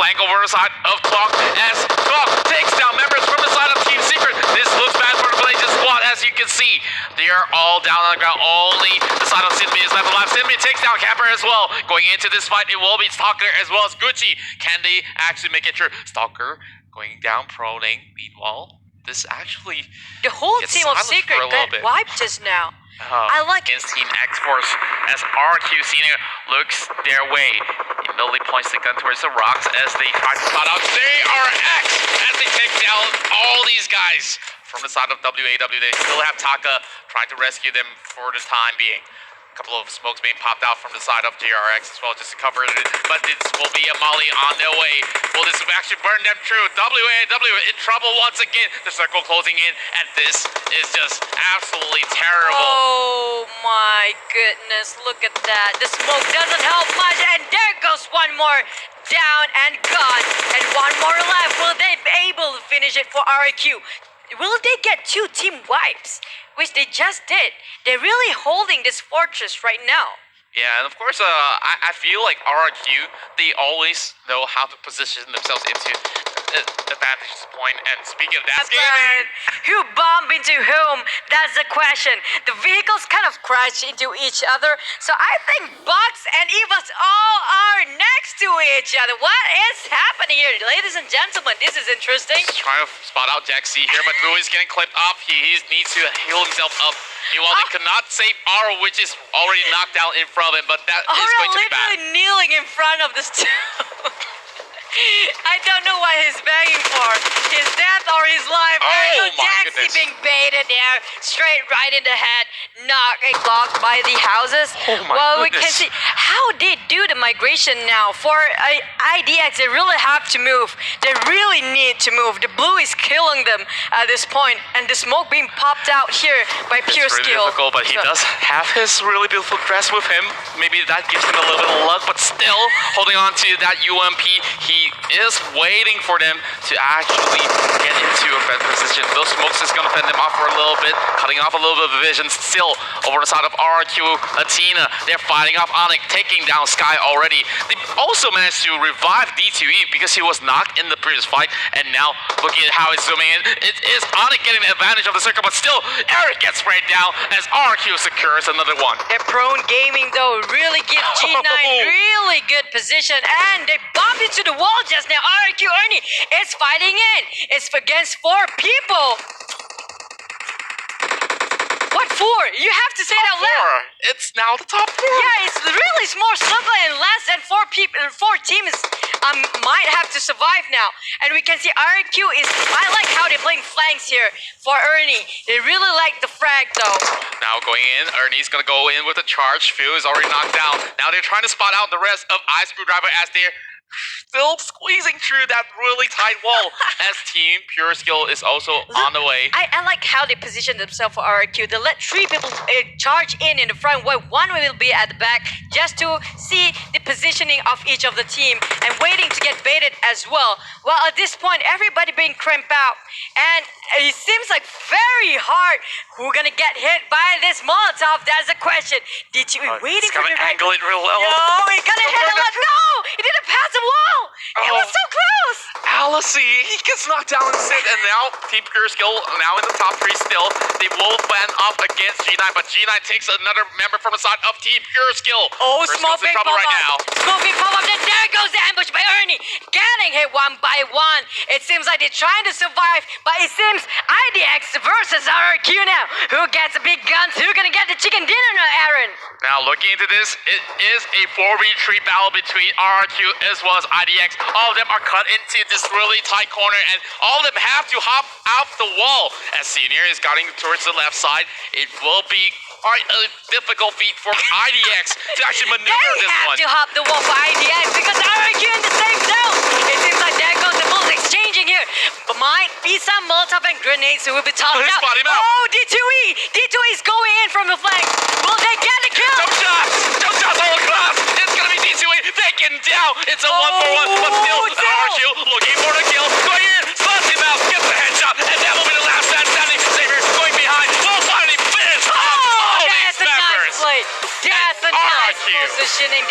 flank over the side of Clock as Clock takes down members from the side of Team Secret. This looks bad for the Malaysian squad, as you can see. They are all down on the ground. Only the side of Sinmi is left alive. Sinmi takes down Camper as well. Going into this fight, it will be Stalker as well as Gucci. Can they actually make it through? Stalker going down, proning. Meanwhile, this actually the whole team of Secret got wiped just now. I like against Team X-Force as RRQ Senior looks their way. Immediately points the gun towards the rocks as they try to spot out JRX as they take down all these guys from the side of WAW. They still have Taka trying to rescue them for the time being. A couple of smokes being popped out from the side of JRX as well, just to cover it. But this will be a molly on their way. Will this actually burn them through? WAW in trouble once again. The circle closing in, and this is just absolutely terrible. Oh my goodness, look at that. The smoke doesn't help much, and there goes one more down and gone. And one more left. Will they be able to finish it for RRQ? Will they get 2 team wipes? Which they just did. They're really holding this fortress right now. Yeah, and of course, I feel like RRQ, they always know how to position themselves into advantage point. And speaking of that, who bumped into whom? That's the question. The vehicles kind of crash into each other. So I think Bucks and Evas all are next to each other. What is happening here? Ladies and gentlemen, this is interesting. He's trying to spot out Jaxi here, but Rui's getting clipped up. He needs to heal himself up. Meanwhile, they could not save Aro, which is already knocked down in front of him, but that is going to be bad. Literally kneeling in front of the stone. I don't know what he's begging for. His death or his life. Oh, Jaxi being baited there. Straight right in the head. Knocked and blocked by the houses. Oh my well, goodness. We can see how they do the migration now. For IDX, they really have to move. They really need to move. The blue is killing them at this point. And the smoke being popped out here by pure it's really skill. difficult, but he does have his really beautiful dress with him. Maybe that gives him a little bit of luck, but still holding on to that UMP. He is waiting for them to actually get into a better position. Those smokes is going to fend them off for a little bit, cutting off a little bit of vision. Still over the side of RRQ, Athena, they're fighting off Onyx, taking down Sky already. They also managed to revive D2E because he was knocked in the previous fight, and now looking at how it's zooming in, it is Onyx getting the advantage of the circle, but still Eric gets sprayed down as RRQ secures another one. Their prone gaming though really gives G9 really good position, and they bump into the wall just now. RRQ Ernie is fighting in. It's against 4 people. What 4? You have to say it out loud. It's now the top 4. Yeah, it's really more simple and less than 4 people. 4 teams might have to survive now. And we can see RRQ is. I like how they're playing flanks here for Ernie. They really like the frag though. Now going in, Ernie's gonna go in with a charge. Phil is already knocked down. Now they're trying to spot out the rest of Ice Screwdriver as they're still squeezing through that really tight wall as Team Pure Skill is also on the way. I like how they position themselves for RRQ. They let 3 people charge in the front while 1 will be at the back just to see the positioning of each of the team and waiting to get baited as well. Well, at this point, everybody being cramped out and it seems like very hard. Who's gonna get hit by this Molotov? That's the question. Did you waiting for the right? Angle it real well. No, he gonna hit a lot. No, he didn't pass the wall. It was so close. Alicie, he gets knocked down and sit, and now Team Pure Skill now in the top 3 still. They will fan up against G9, but G9 takes another member from the side of Team Pure Skill. Oh, Pure smoke Skill's in trouble right now. Smoke being pop up. Then there goes the ambush by Ernie, getting hit 1 by 1. It seems like they're trying to survive, but it seems IDX versus RRQ now. Who gets the big guns? Who's gonna get the chicken dinner now, Aaron? Now looking into this, it is a 4v3 battle between RRQ as well as IDX. All of them are cut into this really tight corner, and all of them have to hop out the wall. As Senior is going towards the left side, it will be quite a difficult feat for IDX to actually maneuver this one. They have to hop the wall for IDX because RRQ in the same zone. It seems like there goes the bullets exchanging here. But might be some Molotov and grenades who will be tossed out. Oh, D2E! D2E is going in from the flank. Will they get the kill? Jump shots all across. It's gonna be D2E taken down. It's a 1-for-1, but still RRQ looking for the kill. Going in, spots him out, gets the headshot, and that will be the last man standing. Xavier going behind. Will finally finish off all these members. That's a nice play. That's a nice positioning.